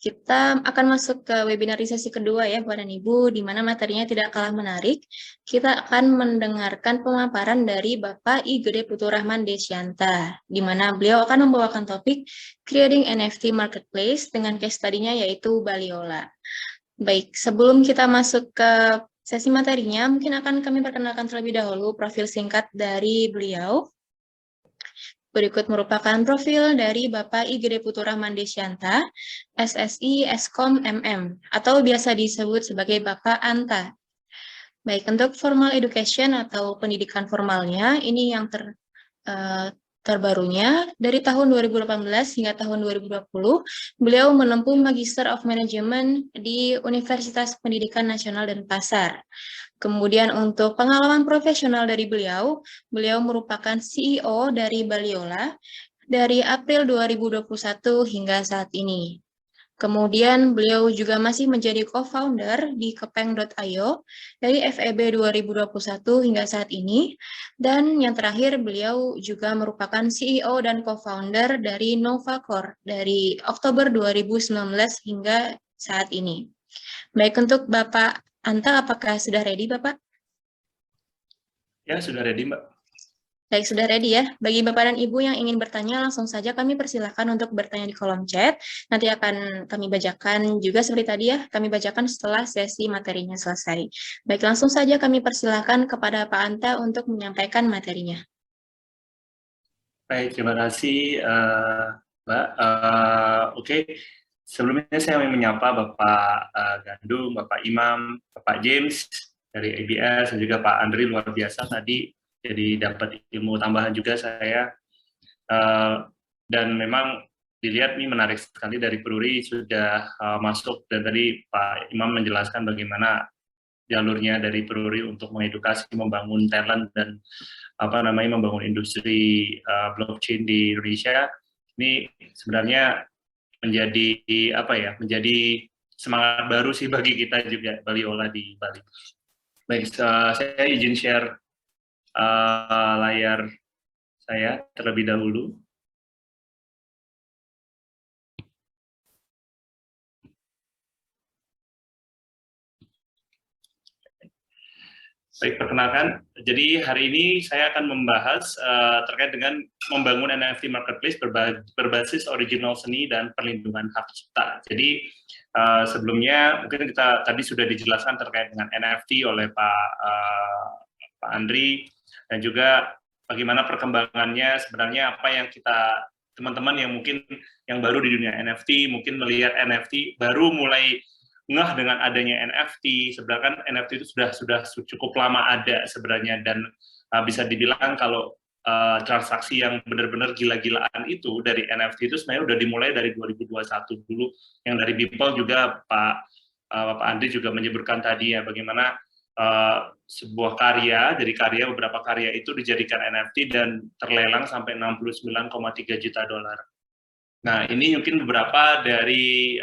kita akan masuk ke webinar sesi kedua ya Bapak dan Ibu, di mana materinya tidak kalah menarik. Kita akan mendengarkan pemaparan dari Bapak I. Gede Puturahman Desyanta, di mana beliau akan membawakan topik Creating NFT Marketplace dengan case study-nya yaitu Baliola. Baik, sebelum kita masuk ke sesi materinya, mungkin akan kami perkenalkan terlebih dahulu profil singkat dari beliau. Berikut merupakan profil dari Bapak I. Gede Puturahman Desyanta, SSI Eskom MM, atau biasa disebut sebagai Bapak Anta. Baik, untuk formal education atau pendidikan formalnya, ini yang terbarunya, dari tahun 2018 hingga tahun 2020, beliau menempuh Magister of Management di Universitas Pendidikan Nasional Denpasar. Kemudian untuk pengalaman profesional dari beliau merupakan CEO dari Baliola dari April 2021 hingga saat ini. Kemudian beliau juga masih menjadi co-founder di Kepeng.io dari FEB 2021 hingga saat ini. Dan yang terakhir beliau juga merupakan CEO dan co-founder dari Novacore dari Oktober 2019 hingga saat ini. Baik, untuk Bapak Anta, apakah sudah ready, Bapak? Ya, sudah ready, Mbak. Baik, sudah ready ya. Bagi Bapak dan Ibu yang ingin bertanya, langsung saja kami persilakan untuk bertanya di kolom chat. Nanti akan kami bacakan juga seperti tadi ya, kami bacakan setelah sesi materinya selesai. Baik, langsung saja kami persilakan kepada Pak Anta untuk menyampaikan materinya. Baik, terima kasih, Mbak. Oke. Sebelumnya saya ingin menyapa Bapak Gandum, Bapak Imam, Bapak James dari ABS, dan juga Pak Andri, luar biasa tadi, jadi dapat ilmu tambahan juga saya. Dan memang dilihat nih menarik sekali dari Peruri sudah masuk, dan tadi Pak Imam menjelaskan bagaimana jalurnya dari Peruri untuk mengedukasi, membangun talent, dan membangun industri blockchain di Indonesia. Ini sebenarnya menjadi semangat baru sih bagi kita juga Baliola di Bali. Baik, saya izin share layar saya terlebih dahulu. Baik, perkenalkan. Jadi hari ini saya akan membahas terkait dengan membangun NFT Marketplace berbasis original seni dan perlindungan hak cipta. Jadi sebelumnya mungkin kita tadi sudah dijelaskan terkait dengan NFT oleh Pak Andri, dan juga bagaimana perkembangannya sebenarnya, apa yang kita teman-teman yang mungkin yang baru di dunia NFT mungkin melihat NFT baru mulai ngeh dengan adanya NFT. Sebenarnya kan NFT itu sudah cukup lama ada sebenarnya, dan bisa dibilang kalau transaksi yang benar-benar gila-gilaan itu dari NFT itu sebenarnya udah dimulai dari 2021 dulu, yang dari Beeple juga Pak Andri juga menyebutkan tadi ya, bagaimana sebuah beberapa karya itu dijadikan NFT dan terlelang sampai 69,3 juta dolar. Nah, ini mungkin beberapa dari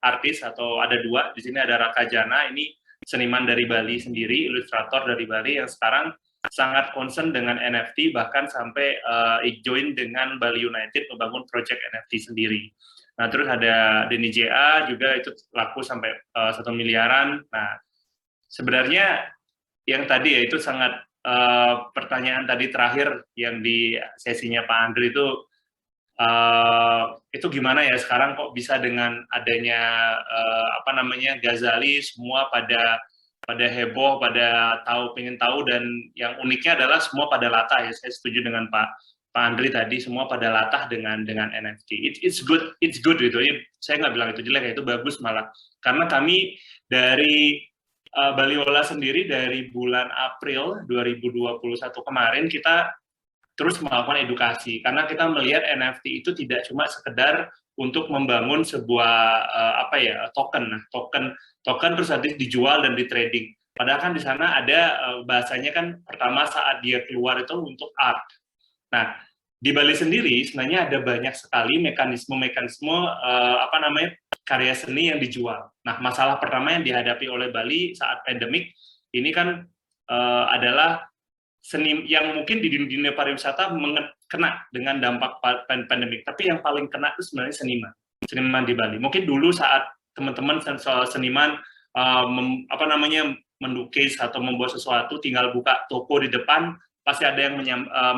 artis, atau ada dua. Di sini ada Raka Jana, ini seniman dari Bali sendiri, ilustrator dari Bali yang sekarang sangat concern dengan NFT, bahkan sampai join dengan Bali United membangun project NFT sendiri. Nah, terus ada Denny JA juga, itu laku sampai 1 miliaran. Nah, sebenarnya yang tadi ya itu sangat pertanyaan tadi terakhir yang di sesinya Pak Andri itu gimana ya sekarang kok bisa dengan adanya Ghazali semua pada heboh, pada pengen tahu, dan yang uniknya adalah semua pada latah ya. Saya setuju dengan Pak Andri tadi, semua pada latah dengan NFT. It's good gitu ya. Saya nggak bilang itu jelek, itu bagus malah, karena kami dari Baliola sendiri dari bulan April 2021 kemarin kita terus melakukan edukasi, karena kita melihat NFT itu tidak cuma sekedar untuk membangun sebuah token terus nanti dijual dan di trading. Padahal kan di sana ada bahasanya kan pertama saat dia keluar itu untuk art. Nah, di Bali sendiri sebenarnya ada banyak sekali mekanisme karya seni yang dijual. Nah, masalah pertama yang dihadapi oleh Bali saat pandemik ini kan adalah seni yang mungkin di dunia pariwisata kena dengan dampak pandemik, tapi yang paling kena itu sebenarnya seniman. di Bali. Mungkin dulu saat teman-teman seniman mendukis atau membuat sesuatu, tinggal buka toko di depan, pasti ada yang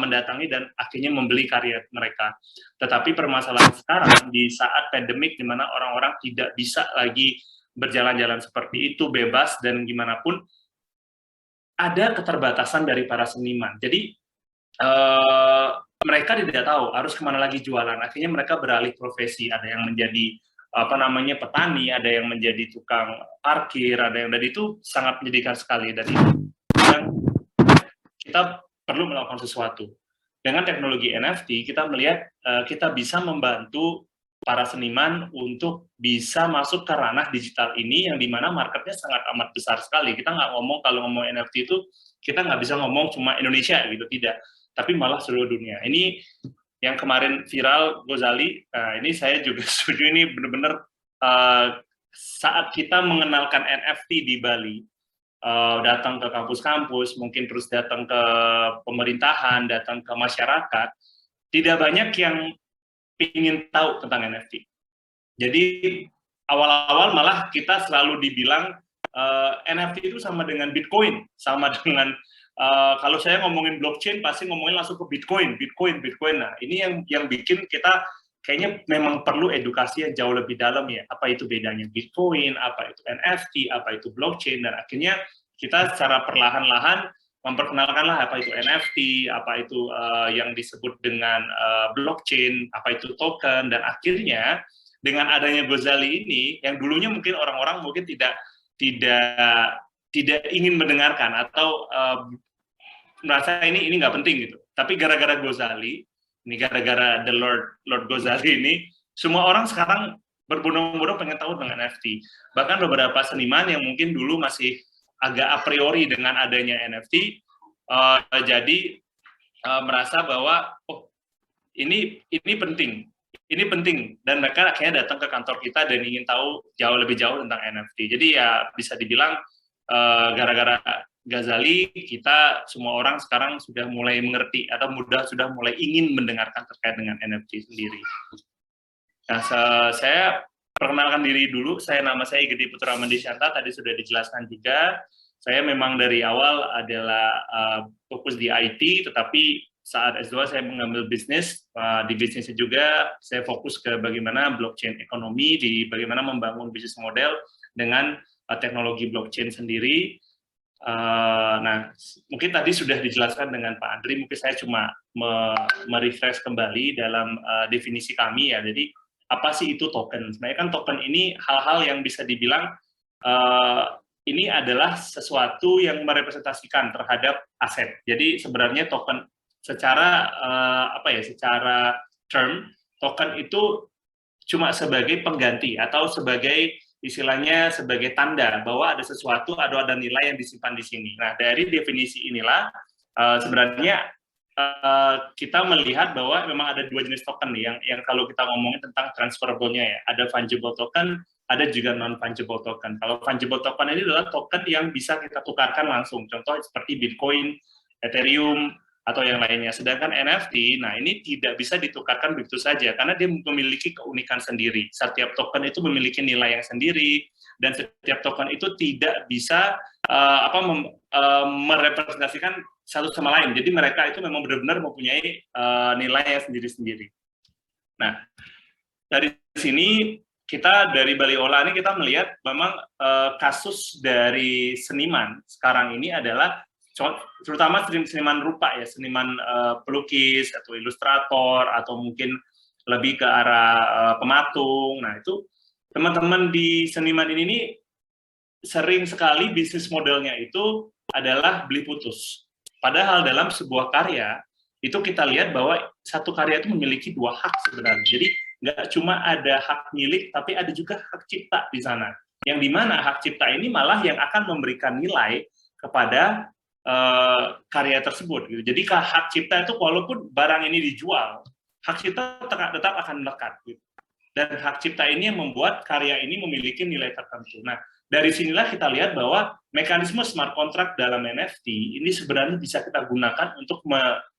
mendatangi dan akhirnya membeli karya mereka. Tetapi permasalahan sekarang di saat pandemik, di mana orang-orang tidak bisa lagi berjalan-jalan seperti itu bebas dan gimana pun, ada keterbatasan dari para seniman. Jadi mereka tidak tahu harus kemana lagi jualan. Akhirnya mereka beralih profesi. Ada yang menjadi petani, ada yang menjadi tukang parkir, ada yang, dan itu sangat menyedihkan sekali. Dan kita perlu melakukan sesuatu. Dengan teknologi NFT, kita melihat kita bisa membantu para seniman untuk bisa masuk ke ranah digital ini, yang dimana marketnya sangat amat besar sekali. Kita nggak ngomong, kalau ngomong NFT itu, kita nggak bisa ngomong cuma Indonesia gitu, tidak. Tapi malah seluruh dunia. Ini yang kemarin viral, Gozali, ini saya juga setuju, ini benar-benar saat kita mengenalkan NFT di Bali, datang ke kampus-kampus, mungkin terus datang ke pemerintahan, datang ke masyarakat, tidak banyak yang ingin tahu tentang NFT. Jadi awal-awal malah kita selalu dibilang NFT itu sama dengan Bitcoin, sama dengan kalau saya ngomongin blockchain pasti ngomongin langsung ke Bitcoin. Nah, ini yang bikin kita kayaknya memang perlu edukasi yang jauh lebih dalam ya. Apa itu bedanya Bitcoin, apa itu NFT, apa itu blockchain, dan akhirnya kita secara perlahan-lahan memperkenalkanlah apa itu NFT, apa itu yang disebut dengan blockchain, apa itu token, dan akhirnya dengan adanya Gozali ini, yang dulunya mungkin orang-orang mungkin tidak ingin mendengarkan atau merasa ini nggak penting gitu. Tapi gara-gara Gozali, ini gara-gara the Lord Gozali ini, semua orang sekarang berbondong-bondong pengen tahu dengan NFT. Bahkan beberapa seniman yang mungkin dulu masih agak a priori dengan adanya NFT, jadi merasa bahwa oh ini penting, dan mereka akhirnya datang ke kantor kita dan ingin tahu lebih jauh tentang NFT. Jadi ya bisa dibilang gara-gara Gozali, kita semua orang sekarang sudah mulai mengerti atau sudah mulai ingin mendengarkan terkait dengan NFT sendiri. Nah, saya perkenalkan diri dulu. Nama saya Gede Putra Mandisyanta, tadi sudah dijelaskan juga. Saya memang dari awal adalah fokus di IT, tetapi saat S2 saya mengambil bisnis. Di bisnisnya juga saya fokus ke bagaimana blockchain ekonomi, di bagaimana membangun bisnis model dengan teknologi blockchain sendiri. Nah, mungkin tadi sudah dijelaskan dengan Pak Andri, mungkin saya cuma merefresh kembali dalam definisi kami ya. Jadi apa sih itu token? Sebenarnya kan token ini hal-hal yang bisa dibilang ini adalah sesuatu yang merepresentasikan terhadap aset. Jadi sebenarnya token secara secara term, token itu cuma sebagai pengganti atau sebagai istilahnya sebagai tanda bahwa ada sesuatu, ada nilai yang disimpan di sini. Nah, dari definisi inilah sebenarnya kita melihat bahwa memang ada dua jenis token nih, yang kalau kita ngomongin tentang transferable-nya ya, ada fungible token, ada juga non-fungible token. Kalau fungible token ini adalah token yang bisa kita tukarkan langsung, contoh seperti Bitcoin, Ethereum, atau yang lainnya. Sedangkan NFT, nah ini tidak bisa ditukarkan begitu saja, karena dia memiliki keunikan sendiri. Setiap token itu memiliki nilai yang sendiri, dan setiap token itu tidak bisa merepresentasikan satu sama lain. Jadi mereka itu memang benar-benar mempunyai nilai yang sendiri-sendiri. Nah, dari sini kita dari Bali Ola ini kita melihat memang kasus dari seniman sekarang ini adalah terutama seniman rupa ya, seniman pelukis atau ilustrator atau mungkin lebih ke arah pematung. Nah, itu teman-teman di seniman ini sering sekali bisnis modelnya itu adalah beli putus. Padahal dalam sebuah karya itu kita lihat bahwa satu karya itu memiliki dua hak sebenarnya. Jadi nggak cuma ada hak milik, tapi ada juga hak cipta di sana. Yang dimana hak cipta ini malah yang akan memberikan nilai kepada karya tersebut. Gitu. Jadi hak cipta itu walaupun barang ini dijual, hak cipta tetap akan melekat. Gitu. Dan hak cipta ini yang membuat karya ini memiliki nilai tertentu. Nah, dari sinilah kita lihat bahwa mekanisme smart contract dalam NFT ini sebenarnya bisa kita gunakan untuk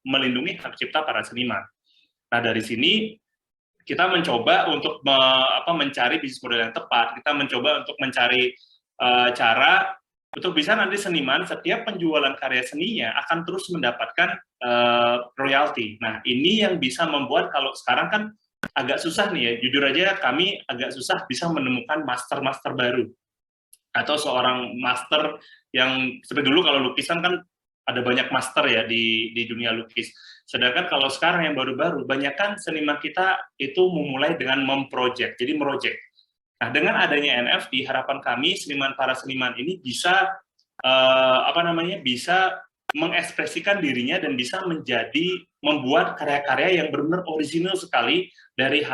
melindungi hak cipta para seniman. Nah, dari sini kita mencoba untuk mencari bisnis model yang tepat. Kita mencoba untuk mencari cara untuk bisa nanti seniman setiap penjualan karya seninya akan terus mendapatkan royalti. Nah, ini yang bisa membuat kalau sekarang kan agak susah nih ya, jujur aja kami agak susah bisa menemukan master-master baru atau seorang master yang seperti dulu kalau lukisan kan ada banyak master ya di dunia lukis. Sedangkan kalau sekarang yang baru-baru, banyak kan seniman kita itu memulai dengan memproject, jadi meroject. Nah, dengan adanya NFT, harapan kami para seniman ini bisa bisa mengekspresikan dirinya dan bisa membuat karya-karya yang benar-benar original sekali dari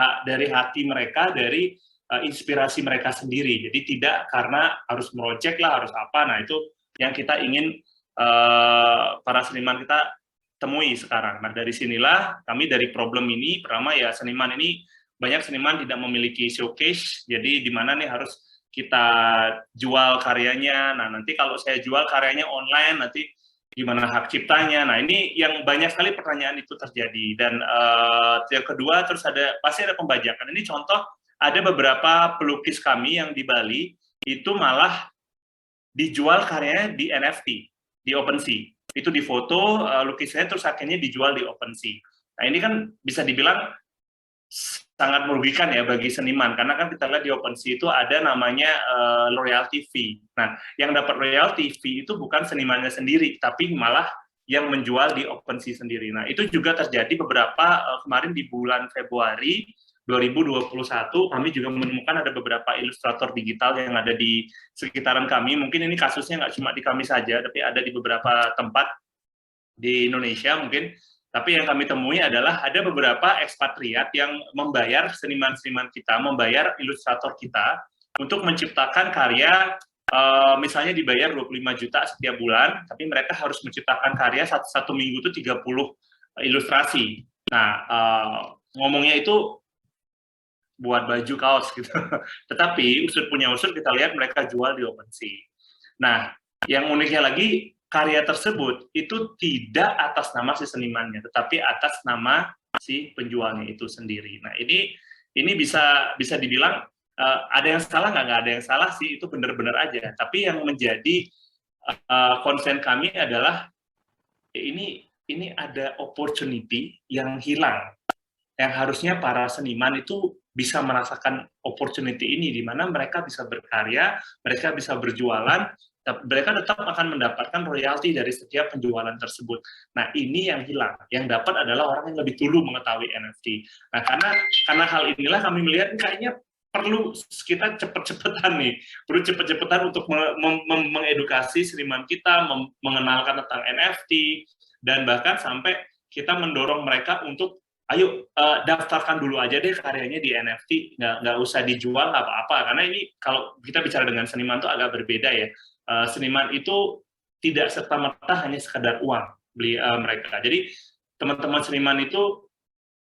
hati mereka, dari inspirasi mereka sendiri. Jadi tidak karena harus meroject lah, harus apa. Nah, itu yang kita ingin para seniman kita temui sekarang. Nah, dari sinilah kami dari problem ini, pertama ya seniman ini, banyak seniman tidak memiliki showcase, jadi di mana nih harus kita jual karyanya. Nah, nanti kalau saya jual karyanya online, nanti gimana hak ciptanya? Nah, ini yang banyak sekali pertanyaan itu terjadi. Dan yang kedua, terus pasti ada pembajakan. Ini contoh, ada beberapa pelukis kami yang di Bali, itu malah dijual karyanya di NFT, di OpenSea. Itu difoto, lukisannya terus akhirnya dijual di OpenSea. Nah, ini kan bisa dibilang sangat merugikan ya bagi seniman, karena kan kita lihat di OpenSea itu ada namanya royalty fee. Nah, yang dapat royalty fee itu bukan senimannya sendiri, tapi malah yang menjual di OpenSea sendiri. Nah, itu juga terjadi beberapa kemarin di bulan Februari 2021, kami juga menemukan ada beberapa ilustrator digital yang ada di sekitaran kami. Mungkin ini kasusnya nggak cuma di kami saja, tapi ada di beberapa tempat di Indonesia mungkin. Tapi yang kami temui adalah ada beberapa ekspatriat yang membayar seniman-seniman kita, membayar ilustrator kita untuk menciptakan karya, misalnya dibayar 25 juta setiap bulan, tapi mereka harus menciptakan karya satu minggu itu 30 ilustrasi. Nah, ngomongnya itu buat baju kaos gitu. Tetapi usut punya usut kita lihat mereka jual di OpenSea. Nah, yang uniknya lagi, karya tersebut itu tidak atas nama si senimannya, tetapi atas nama si penjualnya itu sendiri. Nah, ini bisa dibilang ada yang salah nggak ada yang salah sih, itu benar-benar aja. Tapi yang menjadi concern kami adalah ini ada opportunity yang hilang, yang harusnya para seniman itu bisa merasakan opportunity ini, di mana mereka bisa berkarya, mereka bisa berjualan, mereka tetap akan mendapatkan royalti dari setiap penjualan tersebut. Nah, ini yang hilang. Yang dapat adalah orang yang lebih dulu mengetahui NFT. Nah, karena hal inilah kami melihat kayaknya perlu kita cepet-cepetan nih, perlu cepet-cepetan untuk mengedukasi seniman kita, mengenalkan tentang NFT, dan bahkan sampai kita mendorong mereka untuk ayo daftarkan dulu aja deh karyanya di NFT, nggak usah dijual apa-apa, karena ini kalau kita bicara dengan seniman itu agak berbeda ya. Seniman itu tidak serta-merta hanya sekedar uang beli mereka. Jadi teman-teman seniman itu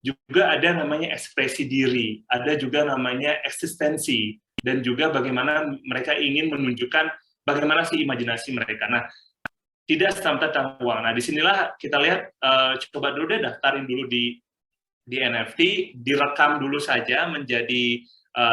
juga ada namanya ekspresi diri, ada juga namanya eksistensi, dan juga bagaimana mereka ingin menunjukkan bagaimana sih imajinasi mereka. Nah, tidak serta-merta tentang uang. Nah, disinilah kita lihat, coba dulu deh daftarin dulu di NFT, direkam dulu saja menjadi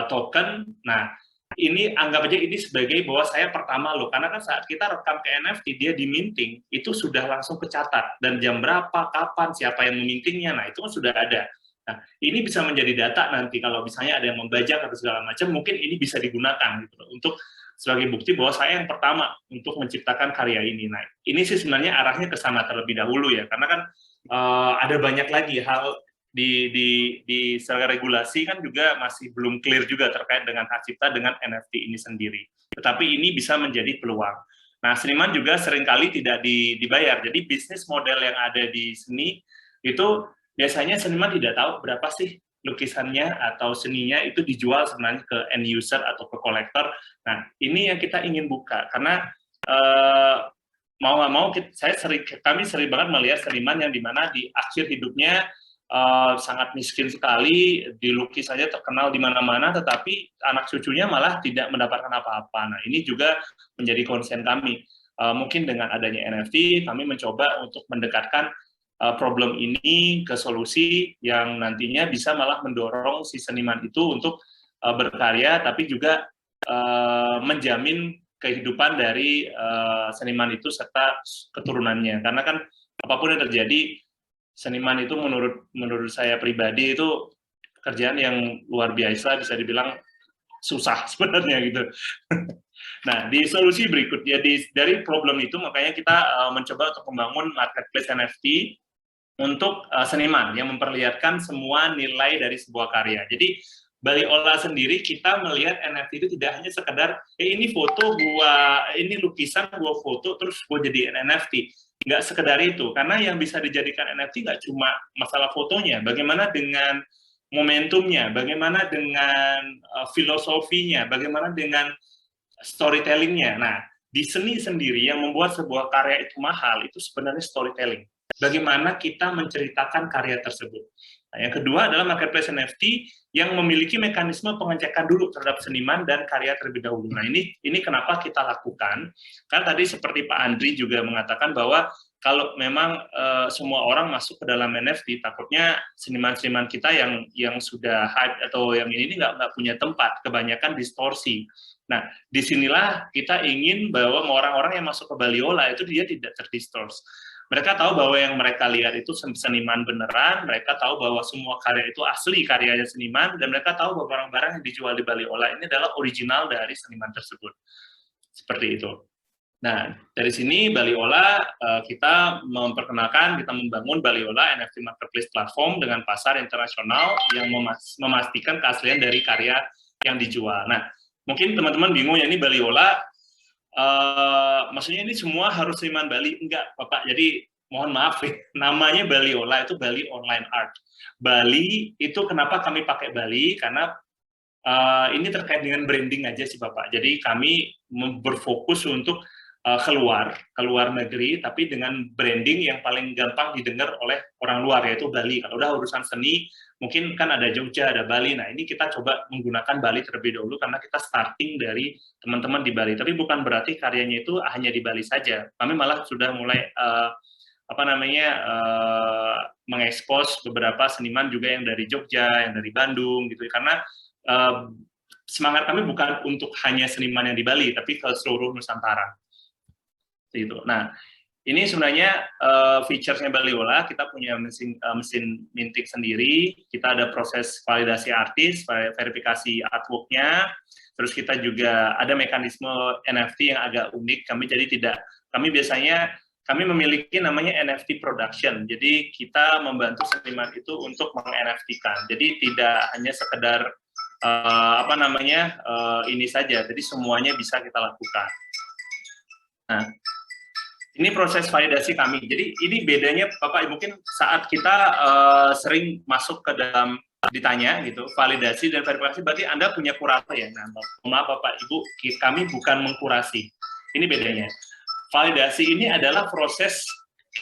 token. Nah, ini anggap aja ini sebagai bahwa saya pertama loh, karena kan saat kita rekam ke NFT, dia diminting, itu sudah langsung kecatat, dan jam berapa, kapan, siapa yang memintingnya, nah itu kan sudah ada. Nah, ini bisa menjadi data nanti, kalau misalnya ada yang membajak atau segala macam, mungkin ini bisa digunakan gitu loh, untuk sebagai bukti bahwa saya yang pertama untuk menciptakan karya ini. Nah, ini sih sebenarnya arahnya ke sana terlebih dahulu ya, karena kan ada banyak lagi hal di secara regulasi kan juga masih belum clear juga terkait dengan hak cipta dengan NFT ini sendiri. Tetapi ini bisa menjadi peluang. Nah, seniman juga seringkali tidak dibayar. Jadi bisnis model yang ada di seni itu biasanya seniman tidak tahu berapa sih lukisannya atau seninya itu dijual sebenarnya ke end user atau ke kolektor. Nah, ini yang kita ingin buka, karena mau nggak mau kami sering banget melihat seniman yang dimana di akhir hidupnya sangat miskin sekali, dilukis saja terkenal di mana-mana, tetapi anak cucunya malah tidak mendapatkan apa-apa. Nah, ini juga menjadi concern kami. Mungkin dengan adanya NFT, kami mencoba untuk mendekatkan problem ini ke solusi yang nantinya bisa malah mendorong si seniman itu untuk berkarya, tapi juga menjamin kehidupan dari seniman itu serta keturunannya. Karena kan apapun yang terjadi, seniman itu menurut saya pribadi itu pekerjaan yang luar biasa, bisa dibilang susah sebenarnya gitu. Nah, di solusi berikutnya dari problem itu makanya kita mencoba untuk membangun marketplace NFT untuk seniman yang memperlihatkan semua nilai dari sebuah karya. Jadi Bali Ola sendiri kita melihat NFT itu tidak hanya sekedar ini foto gua, ini lukisan gua foto terus gua jadiin NFT. Nggak sekedar itu, karena yang bisa dijadikan NFT nggak cuma masalah fotonya, bagaimana dengan momentumnya, bagaimana dengan filosofinya, bagaimana dengan storytelling-nya. Nah, di seni sendiri yang membuat sebuah karya itu mahal itu sebenarnya storytelling. Bagaimana kita menceritakan karya tersebut. Nah, yang kedua adalah marketplace NFT yang memiliki mekanisme pengecekan dulu terhadap seniman dan karya terlebih dahulu. Nah, ini kenapa kita lakukan? Kan tadi seperti Pak Andri juga mengatakan bahwa kalau memang semua orang masuk ke dalam NFT, takutnya seniman-seniman kita yang sudah hype atau yang ini nggak punya tempat, kebanyakan distorsi. Nah, disinilah kita ingin bahwa orang-orang yang masuk ke Baliola itu dia tidak terdistors. Mereka tahu bahwa yang mereka lihat itu seniman beneran, mereka tahu bahwa semua karya itu asli karyanya seniman, dan mereka tahu bahwa barang-barang yang dijual di Baliola ini adalah original dari seniman tersebut. Seperti itu. Nah, dari sini Baliola kita memperkenalkan, kita membangun Baliola NFT Marketplace Platform dengan pasar internasional yang memastikan keaslian dari karya yang dijual. Nah, mungkin teman-teman bingung ya, ini Baliola, maksudnya ini semua harus seniman Bali? Enggak, Bapak. Jadi mohon maaf, namanya Baliola itu Bali Online Art. Bali itu kenapa kami pakai Bali? Karena ini terkait dengan branding aja sih Bapak. Jadi kami berfokus untuk keluar negeri, tapi dengan branding yang paling gampang didengar oleh orang luar, yaitu Bali. Kalau udah urusan seni, mungkin kan ada Jogja, ada Bali. Nah, ini kita coba menggunakan Bali terlebih dahulu karena kita starting dari teman-teman di Bali. Tapi bukan berarti karyanya itu hanya di Bali saja. Kami malah sudah mulai mengekspos beberapa seniman juga yang dari Jogja, yang dari Bandung gitu. Karena semangat kami bukan untuk hanya seniman yang di Bali, tapi ke seluruh Nusantara. Gitu. Nah, ini sebenarnya features-nya Baliola, kita punya mesin minting sendiri, kita ada proses validasi artis, verifikasi artwork-nya, terus kita juga ada mekanisme NFT yang agak unik, kami memiliki namanya NFT production, jadi kita membantu seniman itu untuk meng-NFT-kan, jadi tidak hanya sekedar ini saja, jadi semuanya bisa kita lakukan. Nah, ini proses validasi kami. Jadi ini bedanya Bapak, mungkin saat kita sering masuk ke dalam ditanya gitu, validasi dan verifikasi berarti Anda punya kurator ya. Nah, maaf Bapak Ibu, kami bukan mengkurasi. Ini bedanya. Validasi ini adalah proses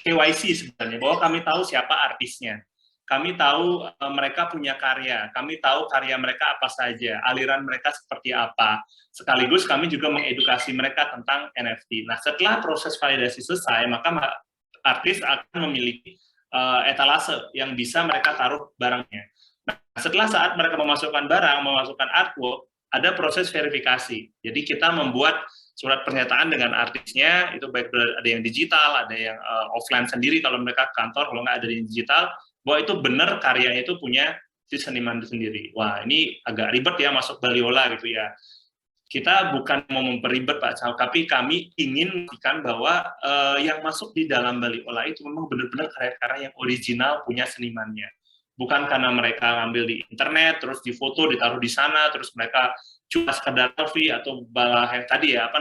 KYC sebenarnya, bahwa kami tahu siapa artisnya. Kami tahu mereka punya karya, kami tahu karya mereka apa saja, aliran mereka seperti apa. Sekaligus kami juga mengedukasi mereka tentang NFT. Nah, setelah proses validasi selesai, maka artis akan memiliki etalase yang bisa mereka taruh barangnya. Nah, setelah saat mereka memasukkan barang, memasukkan artwork, ada proses verifikasi. Jadi kita membuat surat pernyataan dengan artisnya, itu baik ada yang digital, ada yang offline sendiri kalau mereka kantor, kalau nggak ada yang digital, bahwa itu benar karyanya itu punya si seniman itu sendiri. Wah, ini agak ribet ya masuk Baliola gitu ya. Kita bukan mau memperibet Pak, tapi kami ingin memastikan bahwa yang masuk di dalam Baliola itu memang benar-benar karya-karya yang original punya senimannya. Bukan karena mereka ngambil di internet, terus difoto, ditaruh di sana, terus mereka cuma sekedar selfie atau balah yang tadi ya,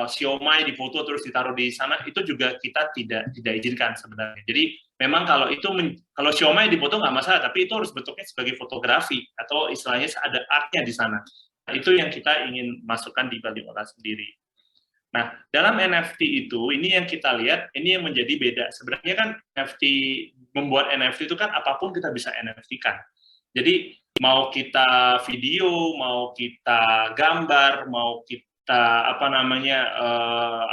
siomay difoto terus ditaruh di sana, itu juga kita tidak izinkan sebenarnya. Jadi memang kalau siomay difoto nggak masalah, tapi itu harus bentuknya sebagai fotografi atau istilahnya ada artnya di sana. Nah, itu yang kita ingin masukkan di Baliola sendiri. Nah, dalam NFT itu, ini yang kita lihat, ini yang menjadi beda. Sebenarnya kan membuat NFT itu kan apapun kita bisa NFT-kan. Jadi mau kita video, mau kita gambar, mau kita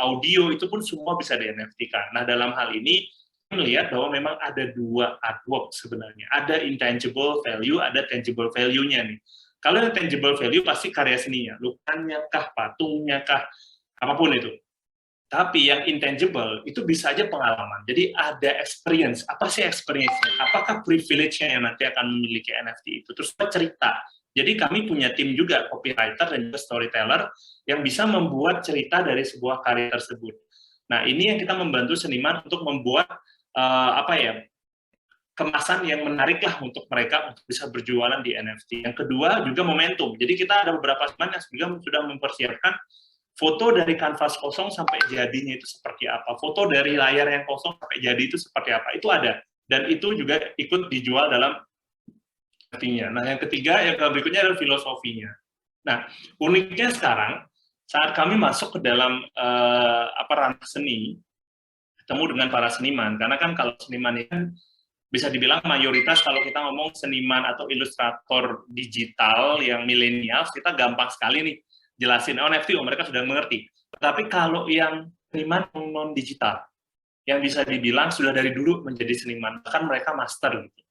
audio, itu pun semua bisa di NFT-kan. Nah, dalam hal ini melihat bahwa memang ada dua artwork sebenarnya. Ada intangible value, ada tangible value-nya nih. Kalau yang tangible value pasti karya seninya, lukanya kah, patungnya kah, apapun itu. Tapi yang intangible itu bisa aja pengalaman. Jadi ada experience. Apa sih experience-nya? Apakah privilege-nya yang nanti akan memiliki NFT itu? Terus cerita. Jadi kami punya tim juga, copywriter dan juga storyteller, yang bisa membuat cerita dari sebuah karya tersebut. Nah, ini yang kita membantu seniman untuk membuat kemasan yang menarik lah untuk mereka untuk bisa berjualan di NFT. Yang kedua juga momentum. Jadi kita ada beberapa seniman yang juga sudah mempersiapkan foto dari kanvas kosong sampai jadinya itu seperti apa, foto dari layar yang kosong sampai jadi itu seperti apa, itu ada. Dan itu juga ikut dijual dalam NFT-nya. Nah, yang ketiga, yang berikutnya adalah filosofinya. Nah, uniknya sekarang, saat kami masuk ke dalam ranah seni, ketemu dengan para seniman, karena kan kalau seniman ini kan bisa dibilang mayoritas kalau kita ngomong seniman atau ilustrator digital yang milenial, kita gampang sekali nih jelasin NFT, mereka sudah mengerti. Tetapi kalau yang seniman non-digital, yang bisa dibilang sudah dari dulu menjadi seniman, bahkan mereka master gitu.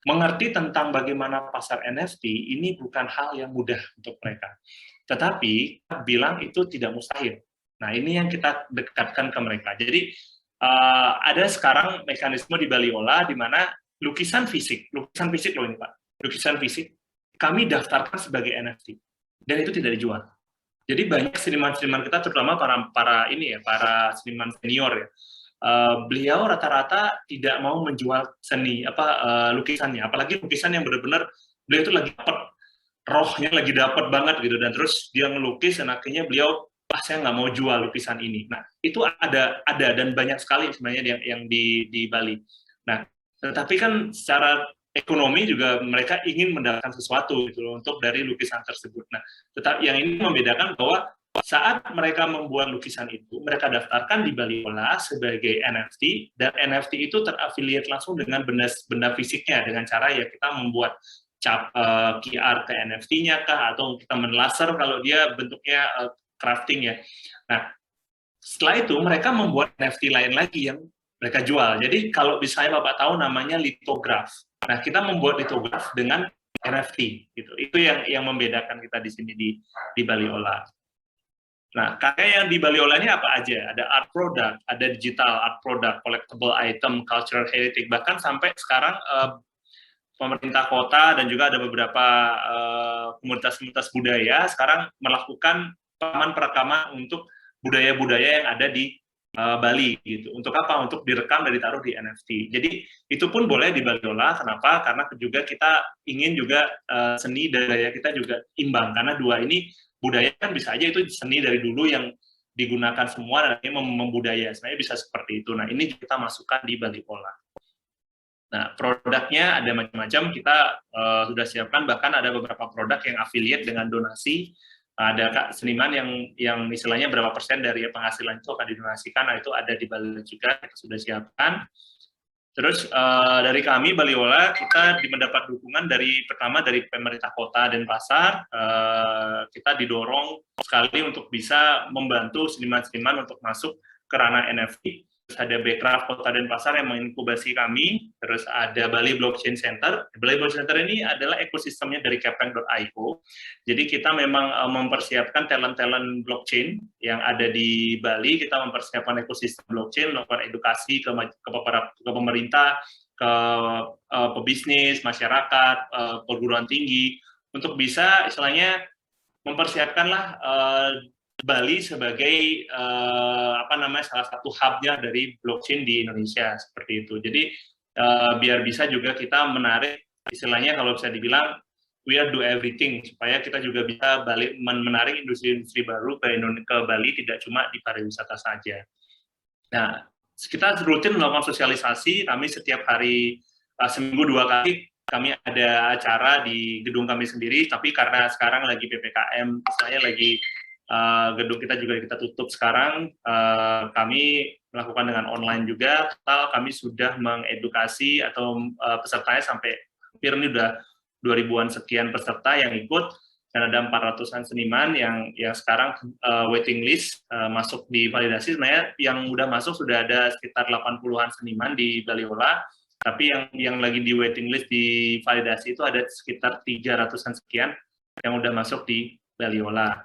Mengerti tentang bagaimana pasar NFT ini bukan hal yang mudah untuk mereka. Tetapi bilang itu tidak mustahil. Nah, ini yang kita dekatkan ke mereka. Jadi ada sekarang mekanisme di Baliola di mana lukisan fisik loh ini Pak, lukisan fisik kami daftarkan sebagai NFT dan itu tidak dijual. Jadi banyak seniman-seniman kita, terutama para seniman senior ya, beliau rata-rata tidak mau menjual lukisannya, apalagi lukisan yang benar-benar beliau itu lagi dapat rohnya, lagi dapat banget gitu, dan terus dia ngelukis dan akhirnya beliau saya nggak mau jual lukisan ini. Nah, itu ada dan banyak sekali sebenarnya yang di Bali. Nah, tetapi kan secara ekonomi juga mereka ingin mendapatkan sesuatu gitu loh untuk dari lukisan tersebut. Nah, tetapi yang ini membedakan bahwa saat mereka membuat lukisan itu, mereka daftarkan di Baliola sebagai NFT, dan NFT itu terafiliat langsung dengan benda fisiknya dengan cara ya kita membuat cap QR ke NFT-nya kah, atau kita menlaser kalau dia bentuknya crafting ya. Nah, setelah itu mereka membuat NFT lain lagi yang mereka jual. Jadi kalau misalnya Bapak tahu namanya litograf. Nah, kita membuat litograf dengan NFT gitu. Itu yang membedakan kita di sini di Baliola. Nah, karya yang di Baliola ini apa aja? Ada art product, ada digital art product, collectible item, cultural heritage, bahkan sampai sekarang pemerintah kota dan juga ada beberapa komunitas-komunitas budaya sekarang melakukan perekaman untuk budaya-budaya yang ada di Bali gitu. Untuk apa? Untuk direkam dan ditaruh di NFT. Jadi itu pun boleh di Baliola. Kenapa? Karena juga kita ingin juga seni dan budaya kita juga imbang. Karena dua ini, budaya kan bisa aja itu seni dari dulu yang digunakan semua dan membudaya. Sebenarnya bisa seperti itu. Nah, ini kita masukkan di Baliola. Nah, produknya ada macam-macam, kita sudah siapkan, bahkan ada beberapa produk yang affiliate dengan donasi. Ada seniman yang istilahnya berapa persen dari penghasilan itu akan didonasikan, nah itu ada di Bali juga, kita sudah siapkan. Terus dari kami, Baliola, kita mendapat dukungan pertama dari pemerintah kota Denpasar, kita didorong sekali untuk bisa membantu seniman-seniman untuk masuk ke ranah NFT. Ada Backcraft Kota Denpasar yang menginkubasi kami, terus ada Bali Blockchain Center. Bali Blockchain Center ini adalah ekosistemnya dari Kepeng.io. Jadi kita memang mempersiapkan talent-talent blockchain yang ada di Bali, kita mempersiapkan ekosistem blockchain, melakukan edukasi ke pemerintah, ke pebisnis, masyarakat, perguruan tinggi, untuk bisa istilahnya mempersiapkanlah Bali sebagai salah satu hub-nya dari blockchain di Indonesia seperti itu. Jadi biar bisa juga kita menarik, istilahnya kalau bisa dibilang we are do everything, supaya kita juga bisa menarik industri-industri baru ke Bali, tidak cuma di pariwisata saja. Nah, kita rutin melakukan sosialisasi. Kami setiap hari seminggu 2 kali kami ada acara di gedung kami sendiri, tapi karena sekarang lagi PPKM, misalnya lagi gedung kita juga kita tutup sekarang, kami melakukan dengan online juga. Total kami sudah mengedukasi atau pesertanya sampai hampir ini udah 2000-an sekian peserta yang ikut. dan ada 400-an seniman yang sekarang waiting list masuk di validasi. Sebenarnya yang udah masuk sudah ada sekitar 80-an seniman di Baliola, tapi yang lagi di waiting list di validasi itu ada sekitar 300-an sekian yang udah masuk di Baliola.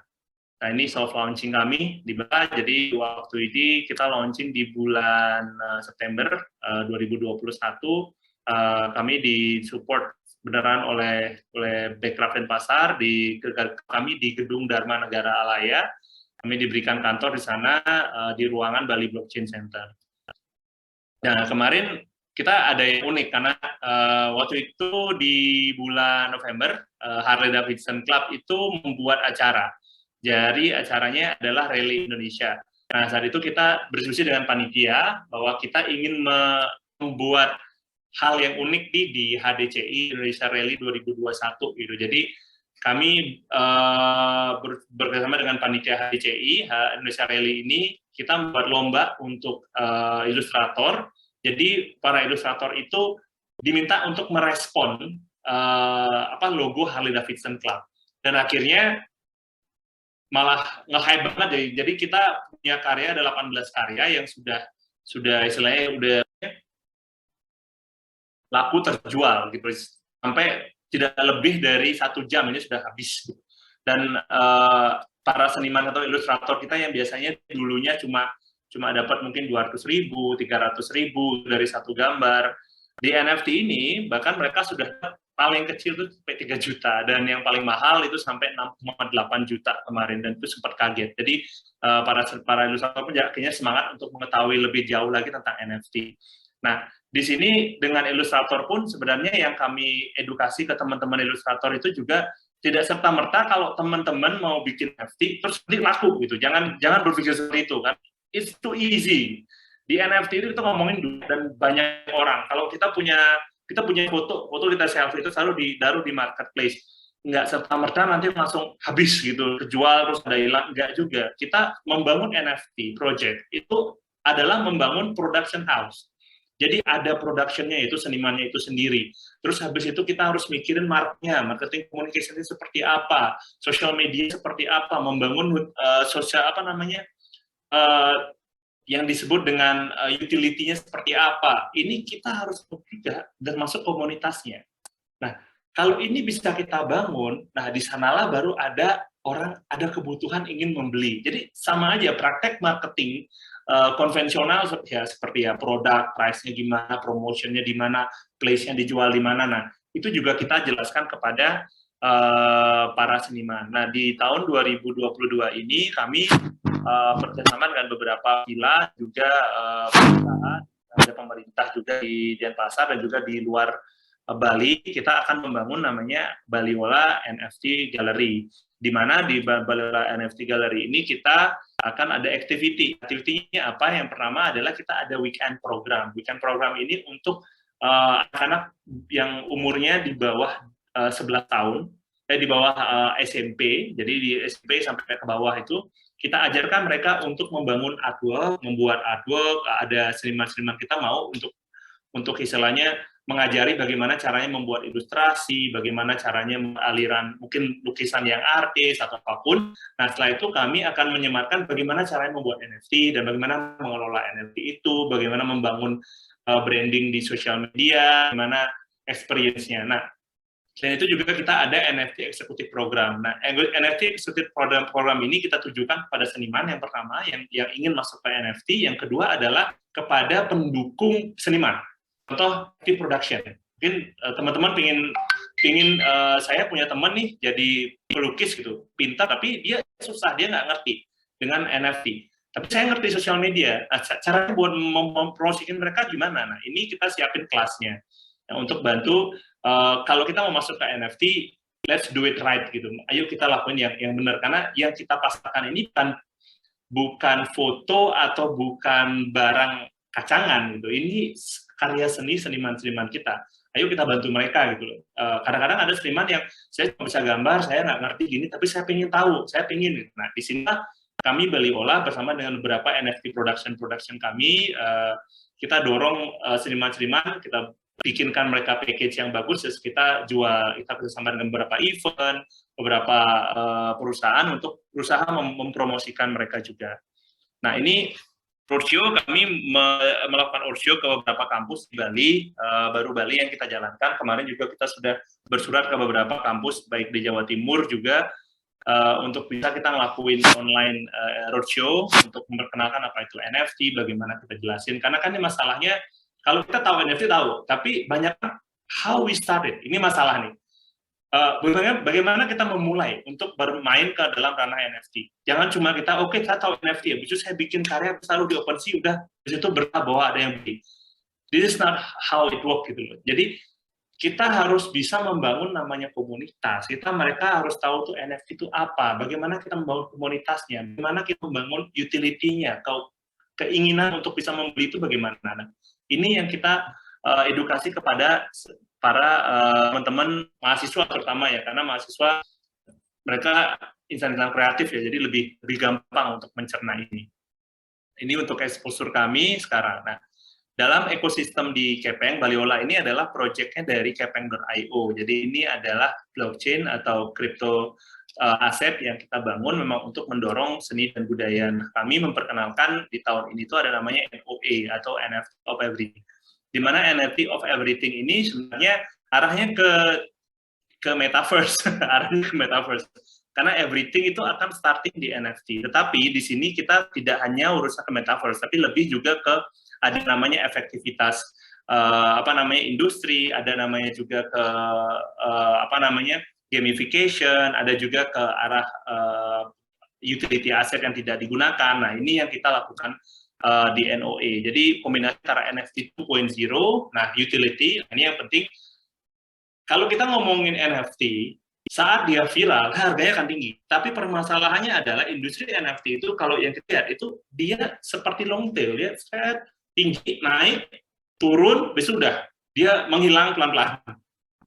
Nah, ini soft launching kami di Bala. Jadi waktu ini kita launching di bulan September 2021. Kami disupport beneran oleh Backcraft Denpasar, kami di Gedung Dharma Negara Alaya. Kami diberikan kantor di sana di ruangan Bali Blockchain Center. Nah, kemarin kita ada yang unik karena waktu itu di bulan November Harley Davidson Club itu membuat acara. Jadi acaranya adalah Rally Indonesia. Nah, saat itu kita berdiskusi dengan panitia bahwa kita ingin membuat hal yang unik di HDCI Indonesia Rally 2021 gitu. Jadi kami bekerjasama dengan panitia HDCI Indonesia Rally ini, kita membuat lomba untuk ilustrator. Jadi para ilustrator itu diminta untuk merespon logo Harley Davidson Club. Dan akhirnya malah nge-hype banget. Jadi kita punya karya, ada 18 karya yang sudah istilahnya udah laku terjual gitu, sampai tidak lebih dari 1 jam ini sudah habis. Dan para seniman atau ilustrator kita yang biasanya dulunya cuma dapat mungkin 200.000, 300.000 dari satu gambar, di NFT ini bahkan mereka sudah paling kecil itu sampai 3 juta, dan yang paling mahal itu sampai 6,8 juta kemarin, dan itu sempat kaget. Jadi para ilustrator pun akhirnya semangat untuk mengetahui lebih jauh lagi tentang NFT. Nah, di sini dengan ilustrator pun sebenarnya yang kami edukasi ke teman-teman ilustrator itu juga tidak serta-merta kalau teman-teman mau bikin NFT terus nanti laku gitu. Jangan berpikir seperti itu kan. It's too easy. Di NFT itu kita ngomongin duit dan banyak orang. Kalau kita punya foto kita selfie itu selalu ditaruh di marketplace. Nggak serta-merta nanti langsung habis gitu, kejual terus ada hilang, nggak juga. Kita membangun NFT project itu adalah membangun production house. Jadi ada production-nya, itu senimannya itu sendiri. Terus habis itu kita harus mikirin marketing communication-nya seperti apa, social media seperti apa, membangun yang disebut dengan utility-nya seperti apa. Ini kita harus juga dan masuk komunitasnya. Nah, kalau ini bisa kita bangun, nah di sanalah baru ada kebutuhan ingin membeli. Jadi sama aja praktek marketing konvensional seperti produk, price-nya gimana, promotion-nya di mana, place-nya dijual di mana. Nah, itu juga kita jelaskan kepada para seniman. Nah, di tahun 2022 ini kami bekerjasama dengan beberapa villa juga perusahaan, ada pemerintah juga di Denpasar dan juga di luar Bali. Kita akan membangun namanya Baliola NFT Gallery, di mana di Baliola NFT Gallery ini kita akan ada activity-nya apa? Yang pertama adalah kita ada weekend program. Weekend program ini untuk anak-anak yang umurnya di bawah 11 tahun, di bawah SMP, jadi di SMP sampai ke bawah itu, kita ajarkan mereka untuk membangun artwork, membuat artwork. Ada seniman-seniman kita mau untuk istilahnya mengajari bagaimana caranya membuat ilustrasi, bagaimana caranya aliran mungkin lukisan yang artis atau apapun. Nah, setelah itu kami akan menyematkan bagaimana caranya membuat NFT dan bagaimana mengelola NFT itu, bagaimana membangun branding di sosial media, bagaimana experience-nya. Nah, selain itu juga kita ada NFT Executive Program. Nah, NFT Executive Program ini kita tujukan kepada seniman yang pertama yang ingin masuk ke NFT, yang kedua adalah kepada pendukung seniman. Contoh NFT production. Mungkin teman-teman pingin saya punya teman nih jadi pelukis gitu, pintar tapi dia susah, dia nggak ngerti dengan NFT. Tapi saya ngerti sosial media. Nah, caranya buat mempromosikan mereka gimana? Nah, ini kita siapin kelasnya. Nah, untuk bantu kalau kita mau masuk ke NFT, let's do it right gitu. Ayo kita lakuin yang benar, karena yang kita pasarkan ini bukan foto atau bukan barang kacangan gitu. Ini karya seniman-seniman kita. Ayo kita bantu mereka gitu loh. Kadang-kadang ada seniman yang saya cuma bisa gambar, saya nggak ngerti gini, tapi saya pengen tahu, saya pengen. Nah, di sini kami Baliola bersama dengan beberapa NFT production kami, kita dorong seniman-seniman, kita bikinkan mereka package yang bagus, terus kita jual, kita bersama dengan beberapa event, beberapa perusahaan untuk berusaha mempromosikan mereka juga. Nah, ini roadshow, kami melakukan roadshow ke beberapa kampus di Bali, baru Bali yang kita jalankan. Kemarin juga kita sudah bersurat ke beberapa kampus, baik di Jawa Timur juga, untuk bisa kita ngelakuin online roadshow untuk memperkenalkan apa itu NFT, bagaimana kita jelasin. Karena kan ini masalahnya, kalau kita tahu NFT tahu, tapi banyak how we started. Ini masalah nih. Bagaimana kita memulai untuk bermain ke dalam ranah NFT. Jangan cuma kita, oke, saya tahu NFT, habis itu saya bikin karya besar di OpenSea, udah, habis itu berita bahwa ada yang beli. This is not how it works gitu loh. Jadi, kita harus bisa membangun namanya komunitas. Mereka harus tahu tuh NFT itu apa, bagaimana kita membangun komunitasnya, bagaimana kita membangun utility-nya, keinginan untuk bisa membeli itu bagaimana. Nah, ini yang kita edukasi kepada para teman-teman mahasiswa terutama ya, karena mahasiswa mereka insan-insan kreatif ya, jadi lebih gampang untuk mencerna ini. Ini untuk exposure kami sekarang. Nah, dalam ekosistem di Kepeng, Baliola ini adalah proyeknya dari Kepeng.io. Jadi ini adalah blockchain atau crypto aset yang kita bangun memang untuk mendorong seni dan budaya. Nah, kami memperkenalkan di tahun ini itu ada namanya NOA atau NFT of Everything. Di mana NFT of Everything ini sebenarnya arahnya ke metaverse, arahnya ke metaverse. Karena everything itu akan starting di NFT. Tetapi di sini kita tidak hanya urusan ke metaverse, tapi lebih juga ke ada namanya efektivitas industri, ada namanya juga ke gamification, ada juga ke arah utility aset yang tidak digunakan. Nah, ini yang kita lakukan di NOA. Jadi kombinasi antara NFT 2.0, nah utility, ini yang penting. Kalau kita ngomongin NFT, saat dia viral, harganya akan tinggi. Tapi permasalahannya adalah industri NFT itu, kalau yang kita lihat, itu dia seperti long tail, ya, tinggi, naik, turun, sudah, dia menghilang pelan-pelan.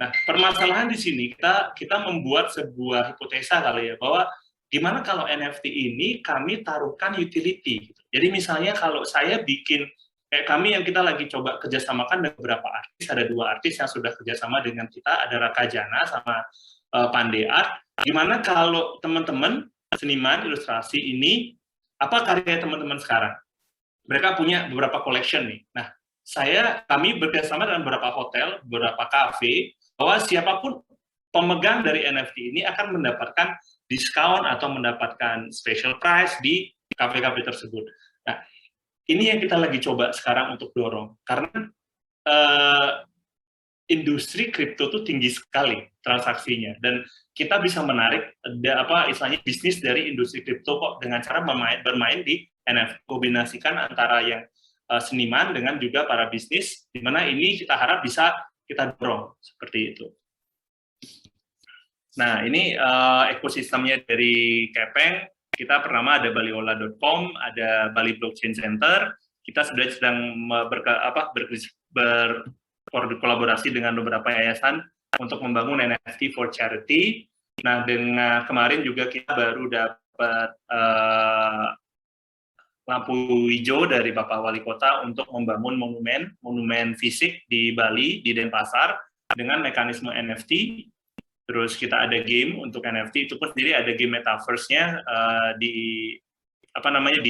Nah, permasalahan di sini, kita membuat sebuah hipotesa kali ya, bahwa gimana kalau NFT ini kami taruhkan utility. Gitu. Jadi misalnya kalau saya bikin, kayak kami yang kita lagi coba kerjasamakan dengan beberapa artis, ada 2 artis yang sudah kerjasama dengan kita, ada Raka Jana sama Pandey Art. Gimana kalau teman-teman seniman ilustrasi ini, apa karya teman-teman sekarang? Mereka punya beberapa collection nih. Nah, kami bekerjasama dengan beberapa hotel, beberapa kafe, bahwa siapapun pemegang dari NFT ini akan mendapatkan diskon atau mendapatkan special price di kafe-kafe tersebut. Nah, ini yang kita lagi coba sekarang untuk dorong, karena industri kripto itu tinggi sekali transaksinya, dan kita bisa menarik istilahnya bisnis dari industri kripto kok dengan cara bermain di NFT, kombinasikan antara yang seniman dengan juga para bisnis, di mana ini kita harap bisa kita dorong seperti itu. Nah, ini ekosistemnya dari Kepeng. Kita pertama ada baliola.com, ada Bali Blockchain Center. Kita sudah sedang berkolaborasi dengan beberapa yayasan untuk membangun NFT for charity. Nah, dengan kemarin juga kita baru dapat lampu hijau dari Bapak Wali Kota untuk membangun monumen fisik di Bali, di Denpasar, dengan mekanisme NFT. Terus kita ada game untuk NFT, itu pun sendiri ada game metaverse-nya di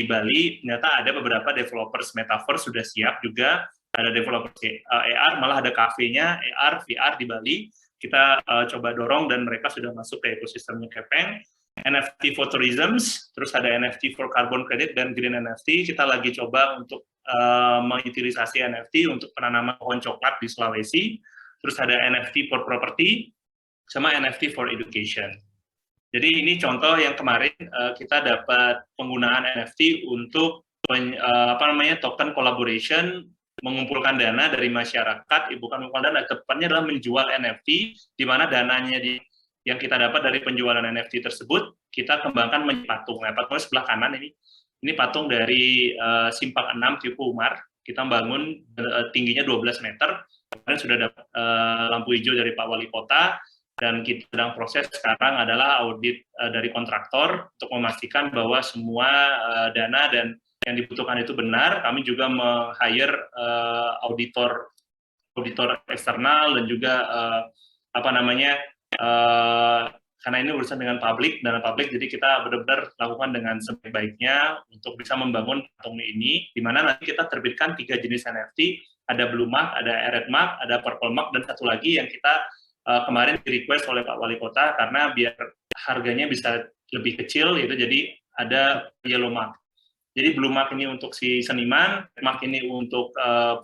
Bali. Ternyata ada beberapa developers metaverse sudah siap juga, ada developer AR, malah ada kafenya AR, VR di Bali. Kita coba dorong dan mereka sudah masuk ke ekosistemnya Kepeng. NFT for tourism, terus ada NFT for carbon credit dan green NFT. Kita lagi coba untuk mengutilisasi NFT untuk penanaman pohon coklat di Sulawesi. Terus ada NFT for property, sama NFT for education. Jadi ini contoh yang kemarin kita dapat penggunaan NFT untuk token collaboration, mengumpulkan dana dari masyarakat, bukan mengumpulkan dana, tepatnya adalah menjual NFT, di mana dananya yang kita dapat dari penjualan NFT tersebut, kita kembangkan menjadi patung. Nah, patungnya sebelah kanan ini patung dari Simpang 6 Tipu Umar. Kita bangun tingginya 12 meter, kemarin sudah dapat lampu hijau dari Pak Wali Kota, dan kita sedang proses sekarang adalah audit dari kontraktor untuk memastikan bahwa semua dana dan yang dibutuhkan itu benar. Kami juga meng-hire auditor auditor eksternal dan juga karena ini urusan dengan dana publik, jadi kita benar-benar lakukan dengan sebaik-baiknya untuk bisa membangun patung ini, di mana nanti kita terbitkan 3 jenis NFT, ada Blue Mark, ada Red Mark, ada Purple Mark, dan satu lagi yang kita kemarin di-request oleh Pak Wali Kota, karena biar harganya bisa lebih kecil, yaitu jadi ada Yellow Mark. Jadi Blue Mark ini untuk si seniman, Red Mark ini untuk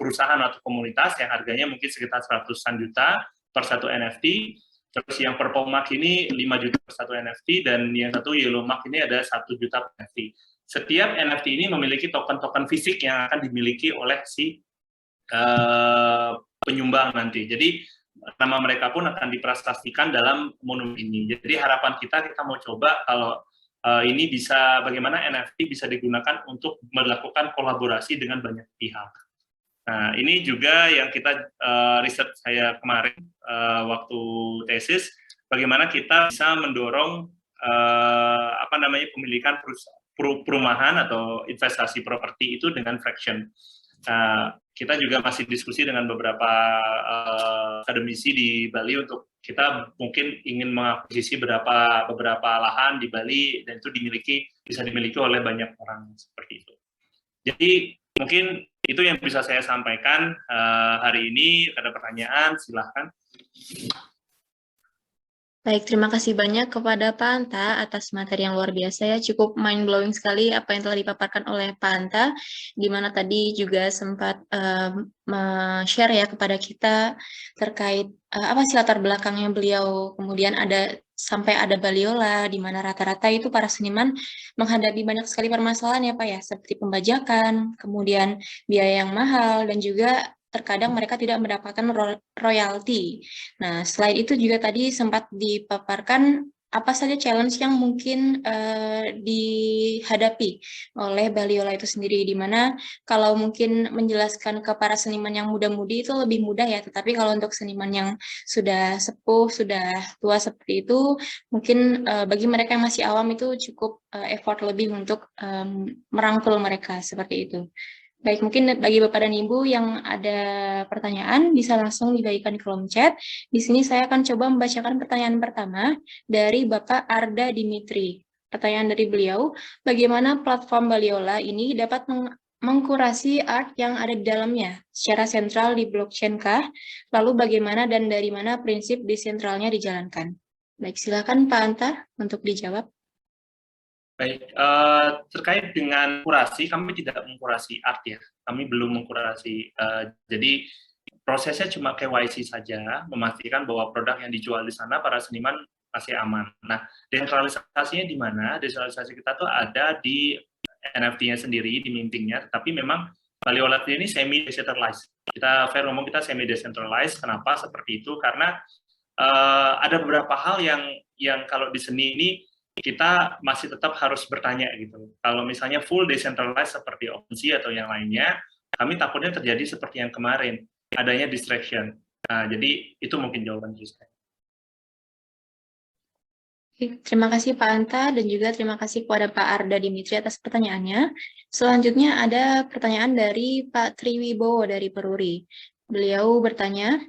perusahaan atau komunitas yang harganya mungkin sekitar 100-an juta per satu NFT. Terus yang Purple Mark ini 5 juta per satu NFT, dan yang satu Yellow Mark ini ada 1 juta per NFT. Setiap NFT ini memiliki token-token fisik yang akan dimiliki oleh si penyumbang nanti. Jadi nama mereka pun akan diprestasikan dalam monumen ini. Jadi harapan kita mau coba kalau ini bisa, bagaimana NFT bisa digunakan untuk melakukan kolaborasi dengan banyak pihak. Nah, ini juga yang kita riset saya kemarin waktu tesis, bagaimana kita bisa mendorong pemilikan perumahan atau investasi properti itu dengan fraction. Kita juga masih diskusi dengan beberapa akademisi di Bali untuk kita mungkin ingin mengakuisisi beberapa lahan di Bali, dan itu bisa dimiliki oleh banyak orang seperti itu. Jadi mungkin itu yang bisa saya sampaikan hari ini. Ada pertanyaan, silahkan. Baik, terima kasih banyak kepada Pak Anta atas materi yang luar biasa ya, cukup mind-blowing sekali apa yang telah dipaparkan oleh Pak Anta, di mana tadi juga sempat share ya kepada kita terkait apa sih latar belakangnya beliau, kemudian sampai ada Baliola, di mana rata-rata itu para seniman menghadapi banyak sekali permasalahan ya Pak ya, seperti pembajakan, kemudian biaya yang mahal, dan juga terkadang mereka tidak mendapatkan royalti. Nah, selain itu juga tadi sempat dipaparkan apa saja challenge yang mungkin dihadapi oleh Baliola itu sendiri, di mana kalau mungkin menjelaskan ke para seniman yang muda-mudi itu lebih mudah ya, tetapi kalau untuk seniman yang sudah sepuh, sudah tua seperti itu, mungkin bagi mereka yang masih awam itu cukup effort lebih untuk merangkul mereka seperti itu. Baik, mungkin bagi Bapak dan Ibu yang ada pertanyaan bisa langsung dibagikan di kolom chat. Di sini saya akan coba membacakan pertanyaan pertama dari Bapak Arda Dimitri. Pertanyaan dari beliau, bagaimana platform Baliola ini dapat mengkurasi art yang ada di dalamnya secara sentral di blockchain kah? Lalu bagaimana dan dari mana prinsip desentralnya dijalankan? Baik, silakan Pak Anta untuk dijawab. Baik, terkait dengan kurasi, kami tidak mengkurasi art ya, kami belum mengkurasi. Jadi prosesnya cuma KYC saja, memastikan bahwa produk yang dijual di sana para seniman masih aman. Nah, desentralisasinya di mana? Desentralisasi kita tuh ada di NFT-nya sendiri, di mintingnya, tapi memang Baliola ini semi decentralized. Kita fair ngomong kita semi decentralized. Kenapa seperti itu? Karena ada beberapa hal yang kalau di seni ini kita masih tetap harus bertanya gitu. Kalau misalnya full decentralized seperti OpenSea atau yang lainnya, kami takutnya terjadi seperti yang kemarin, adanya distraction. Nah, jadi itu mungkin jawaban saya. Terima kasih Pak Anta, dan juga terima kasih kepada Pak Arda Dimitri atas pertanyaannya. Selanjutnya ada pertanyaan dari Pak Triwibowo dari Peruri. Beliau bertanya,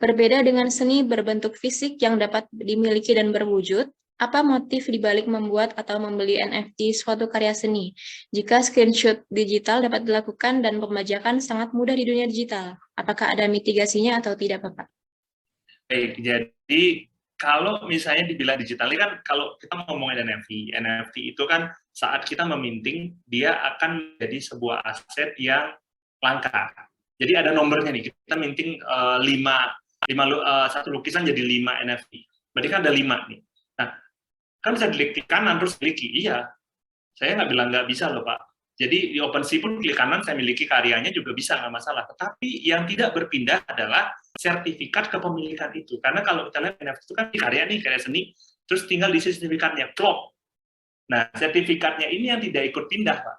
berbeda dengan seni berbentuk fisik yang dapat dimiliki dan berwujud, apa motif dibalik membuat atau membeli NFT suatu karya seni? Jika screenshot digital dapat dilakukan dan pembajakan sangat mudah di dunia digital, apakah ada mitigasinya atau tidak, Bapak? Baik, jadi kalau misalnya dibilang digital, kan kalau kita ngomongin NFT itu kan saat kita meminting, dia akan menjadi sebuah aset yang langka. Jadi ada nomornya nih, kita minting satu lukisan jadi 5 NFT. Berarti kan ada 5 nih. Nah, kan bisa klik kanan terus miliki. Iya, saya nggak bilang nggak bisa loh Pak. Jadi di OpenSea pun klik kanan saya miliki karyanya juga bisa, nggak masalah. Tetapi yang tidak berpindah adalah sertifikat kepemilikan itu. Karena kalau kita lihat NFT itu kan karya seni, terus tinggal di sertifikatnya, plok. Nah, sertifikatnya ini yang tidak ikut pindah Pak.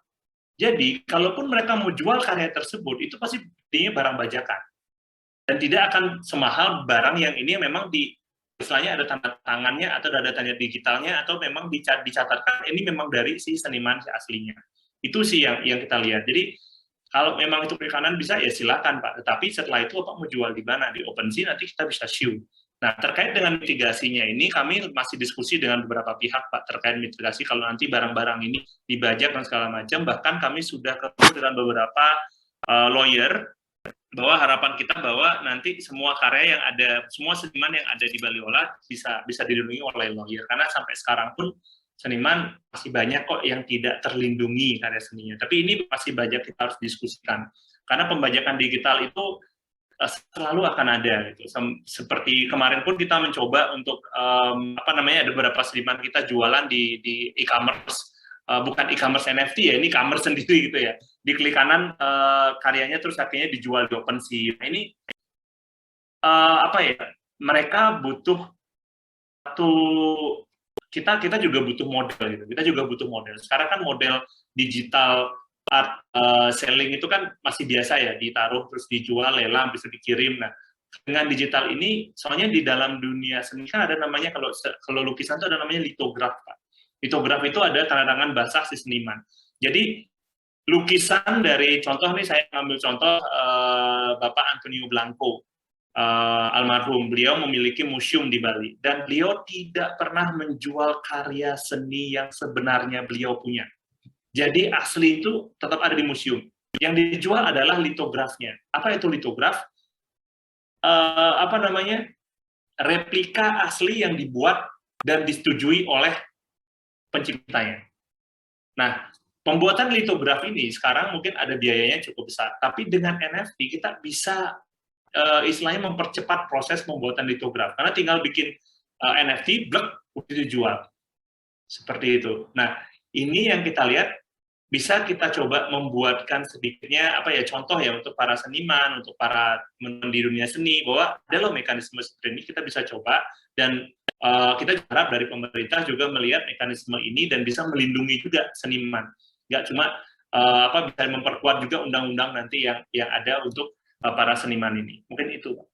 Jadi, kalaupun mereka mau jual karya tersebut, itu pasti buktinya barang bajakan. Dan tidak akan semahal barang yang ini memang istilahnya ada tanda tangannya atau ada tanda digitalnya atau memang dicatatkan ini memang dari si seniman aslinya. Itu sih yang kita lihat. Jadi Kalau memang itu perikanan bisa, ya silakan Pak. Tetapi setelah itu Bapak mau jual di mana? Di OpenSea nanti kita bisa sue. Nah, terkait dengan mitigasinya ini, kami masih diskusi dengan beberapa pihak Pak terkait mitigasi kalau nanti barang-barang ini dibajak dan segala macam. Bahkan kami sudah ketemu dengan beberapa lawyer bahwa harapan kita bahwa nanti semua karya yang ada, semua seniman yang ada di Baliola bisa dilindungi oleh lawyer. Karena sampai sekarang pun seniman masih banyak kok yang tidak terlindungi karya seninya. Tapi ini masih banyak kita harus diskusikan. Karena pembajakan digital itu selalu akan ada gitu. Seperti kemarin pun kita mencoba untuk ada beberapa seniman kita jualan di e-commerce, bukan e-commerce NFT ya, ini e-commerce sendiri gitu ya. Di klik kanan karyanya terus akhirnya dijual di OpenSea. Nah, ini mereka butuh satu, kita juga butuh model gitu. Kita juga butuh model. Sekarang kan model digital art selling itu kan masih biasa ya, ditaruh terus dijual, lelang, bisa dikirim. Nah, dengan digital ini, soalnya di dalam dunia seni kan ada namanya, kalau lukisan itu ada namanya litograf, Pak. Litograf itu ada tanda tangan basah si seniman. Jadi lukisan dari, contoh nih saya ambil contoh Bapak Antonio Blanco, almarhum. Beliau memiliki museum di Bali dan beliau tidak pernah menjual karya seni yang sebenarnya beliau punya. Jadi asli itu tetap ada di museum. Yang dijual adalah litografnya. Apa itu litograf? Replika asli yang dibuat dan disetujui oleh penciptanya. Nah, pembuatan litograf ini sekarang mungkin ada biayanya cukup besar, tapi dengan NFT kita bisa istilahnya mempercepat proses pembuatan litograf, karena tinggal bikin NFT, blek, udah dijual. Seperti itu. Nah, ini yang kita lihat bisa kita coba membuatkan sedikitnya contoh ya untuk para seniman, untuk para teman di dunia seni, bahwa ada loh mekanisme seperti ini kita bisa coba, dan kita harap dari pemerintah juga melihat mekanisme ini dan bisa melindungi juga seniman. Nggak cuma bisa memperkuat juga undang-undang nanti yang ada untuk para seniman ini. Mungkin itu, Pak.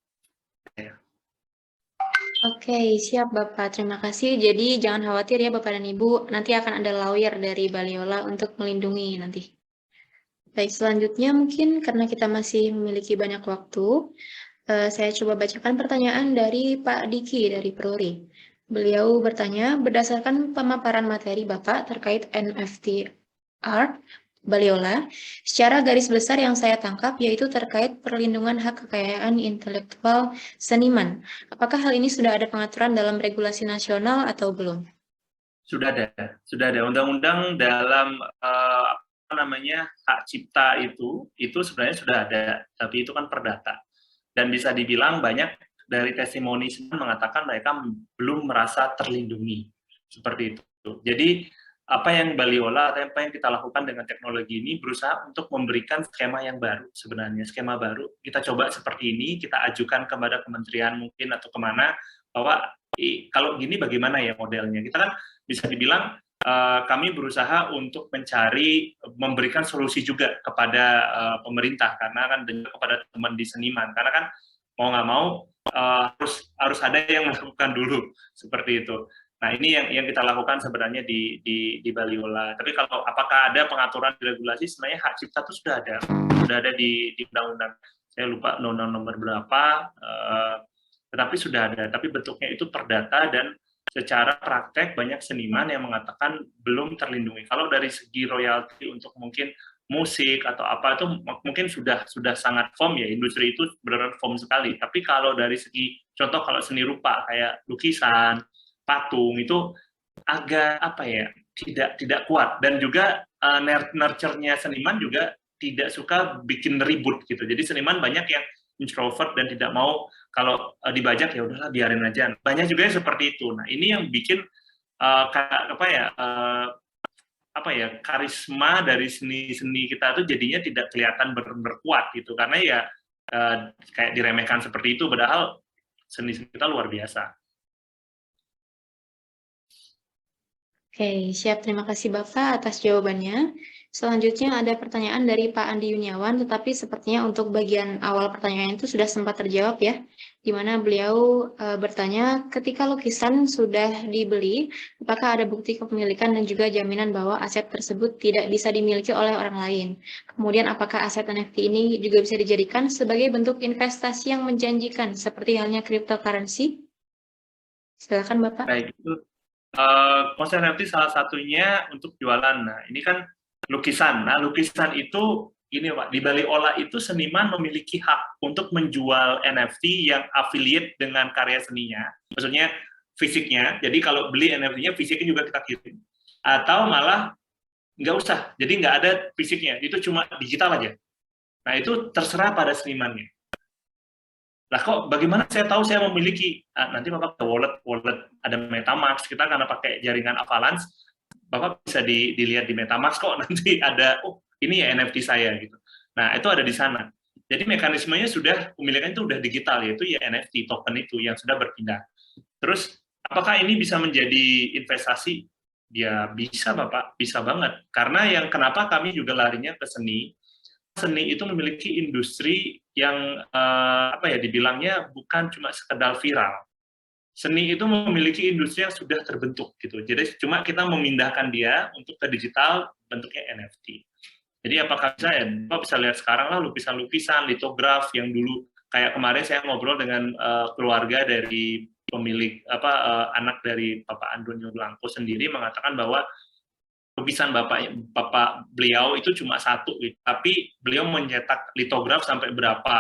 Oke, siap Bapak. Terima kasih. Jadi jangan khawatir ya Bapak dan Ibu, nanti akan ada lawyer dari Baliola untuk melindungi nanti. Baik, selanjutnya mungkin karena kita masih memiliki banyak waktu, saya coba bacakan pertanyaan dari Pak Diki dari Prori. Beliau bertanya, berdasarkan pemaparan materi Bapak terkait NFT art Baliola, secara garis besar yang saya tangkap yaitu terkait perlindungan hak kekayaan intelektual seniman. Apakah hal ini sudah ada pengaturan dalam regulasi nasional atau belum? Sudah ada undang-undang dalam hak cipta itu sebenarnya sudah ada, tapi itu kan perdata. Dan bisa dibilang banyak dari testimoni mengatakan mereka belum merasa terlindungi. Seperti itu. Jadi apa yang Baliola atau apa yang kita lakukan dengan teknologi ini berusaha untuk memberikan skema yang baru sebenarnya, skema baru. Kita coba seperti ini, kita ajukan kepada kementerian mungkin atau kemana, bahwa kalau gini bagaimana ya modelnya. Kita kan bisa dibilang kami berusaha untuk memberikan solusi juga kepada pemerintah, karena kan dan kepada teman di seniman, karena kan mau nggak mau harus ada yang melakukan dulu seperti itu. Nah, ini yang kita lakukan sebenarnya di Baliola. Tapi kalau apakah ada pengaturan di regulasi, sebenarnya hak cipta itu sudah ada di undang-undang. Saya lupa undang-undang nomor berapa, tetapi sudah ada. Tapi bentuknya itu perdata, dan secara praktek banyak seniman yang mengatakan belum terlindungi. Kalau dari segi royalti untuk mungkin musik atau apa itu mungkin sudah sangat firm ya, industri itu benar-benar firm sekali. Tapi kalau dari segi contoh kalau seni rupa kayak lukisan, patung itu agak tidak kuat, dan juga nurture-nya seniman juga tidak suka bikin ribut gitu. Jadi seniman banyak yang introvert dan tidak mau kalau dibajak ya udahlah biarin aja. Banyak juga yang seperti itu. Nah, ini yang bikin karisma dari seni kita tuh jadinya tidak kelihatan berkuat gitu, karena ya kayak diremehkan seperti itu, padahal seni kita luar biasa. Oke, siap. Terima kasih Bapak atas jawabannya. Selanjutnya ada pertanyaan dari Pak Andi Yuniawan, tetapi sepertinya untuk bagian awal pertanyaan itu sudah sempat terjawab ya, di mana beliau bertanya, ketika lukisan sudah dibeli, apakah ada bukti kepemilikan dan juga jaminan bahwa aset tersebut tidak bisa dimiliki oleh orang lain? Kemudian apakah aset NFT ini juga bisa dijadikan sebagai bentuk investasi yang menjanjikan, seperti halnya cryptocurrency? Silakan Bapak. Baik, itu konsep NFT salah satunya untuk jualan. Nah, ini kan lukisan. Nah, lukisan itu ini Pak, di Bali Ola itu seniman memiliki hak untuk menjual NFT yang affiliate dengan karya seninya. Maksudnya fisiknya. Jadi kalau beli NFT-nya, fisiknya juga kita kirim. Atau malah nggak usah. Jadi nggak ada fisiknya. Itu cuma digital aja. Nah, itu terserah pada senimannya. Lah kok bagaimana saya tahu saya memiliki? Nanti Bapak ada wallet, ada MetaMask. Kita karena pakai jaringan Avalanche, Bapak bisa dilihat di MetaMask kok nanti ada, oh ini ya NFT saya gitu. Nah itu ada di sana. Jadi mekanismenya sudah, pemilikan itu sudah digital, yaitu ya NFT, token itu yang sudah berpindah. Terus apakah ini bisa menjadi investasi? Ya bisa Bapak, bisa banget. Karena yang kenapa kami juga larinya ke seni itu memiliki industri yang dibilangnya bukan cuma sekedar viral. Seni itu memiliki industri yang sudah terbentuk gitu. Jadi cuma kita memindahkan dia untuk ke digital bentuknya NFT. Jadi apakah bisa ya? Bapak bisa lihat sekarang lah lukisan-lukisan, litograf yang dulu kayak kemarin saya ngobrol dengan keluarga dari pemilik anak dari Bapak Andonio Blanco sendiri mengatakan bahwa lukisan bapak beliau itu cuma satu, tapi beliau mencetak litograf sampai berapa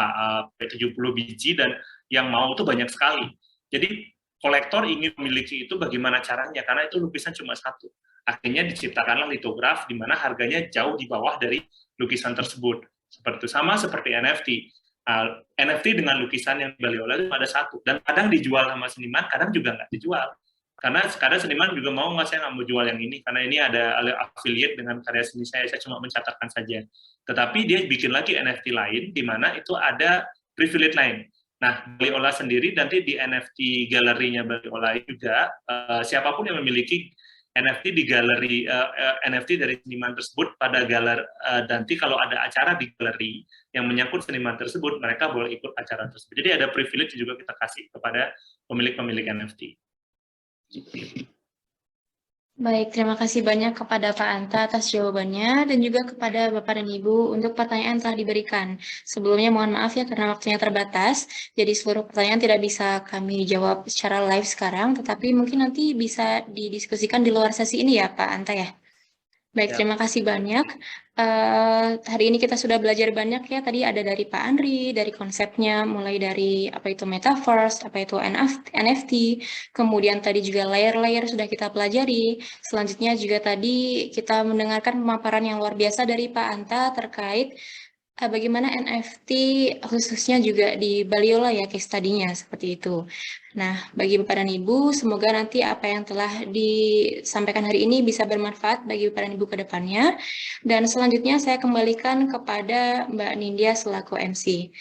70 biji dan yang mau itu banyak sekali. Jadi kolektor ingin memiliki itu bagaimana caranya karena itu lukisan cuma satu. Akhirnya diciptakanlah litograf di mana harganya jauh di bawah dari lukisan tersebut. Seperti itu sama seperti NFT. NFT dengan lukisan yang Bali Ola itu ada satu dan kadang dijual sama seniman, kadang juga nggak dijual. Karena kadang seniman juga mau nggak, saya nggak mau jual yang ini karena ini ada affiliate dengan karya seni saya cuma mencatatkan saja. Tetapi dia bikin lagi NFT lain di mana itu ada privilege lain. Nah, Bali Ola sendiri nanti di NFT galerinya Bali Ola juga siapapun yang memiliki NFT di galeri NFT dari seniman tersebut pada galeri nanti kalau ada acara di galeri yang menyangkut seniman tersebut mereka boleh ikut acara tersebut. Jadi ada privilege juga kita kasih kepada pemilik-pemilik NFT. Baik, terima kasih banyak kepada Pak Anta atas jawabannya dan juga kepada Bapak dan Ibu untuk pertanyaan yang telah diberikan. Sebelumnya mohon maaf ya karena waktunya terbatas, jadi seluruh pertanyaan tidak bisa kami jawab secara live sekarang, tetapi mungkin nanti bisa didiskusikan di luar sesi ini ya Pak Anta ya. Baik, terima kasih banyak. Hari ini kita sudah belajar banyak ya. Tadi ada dari Pak Andri, dari konsepnya, mulai dari apa itu metaverse, apa itu NFT, kemudian tadi juga layer-layer sudah kita pelajari. Selanjutnya juga tadi kita mendengarkan pemaparan yang luar biasa dari Pak Anta terkait bagaimana NFT khususnya juga di Bali Ola ya case study-nya seperti itu. Nah, bagi Bapak dan Ibu, semoga nanti apa yang telah disampaikan hari ini bisa bermanfaat bagi Bapak dan Ibu ke depannya. Dan selanjutnya saya kembalikan kepada Mbak Nindya selaku MC.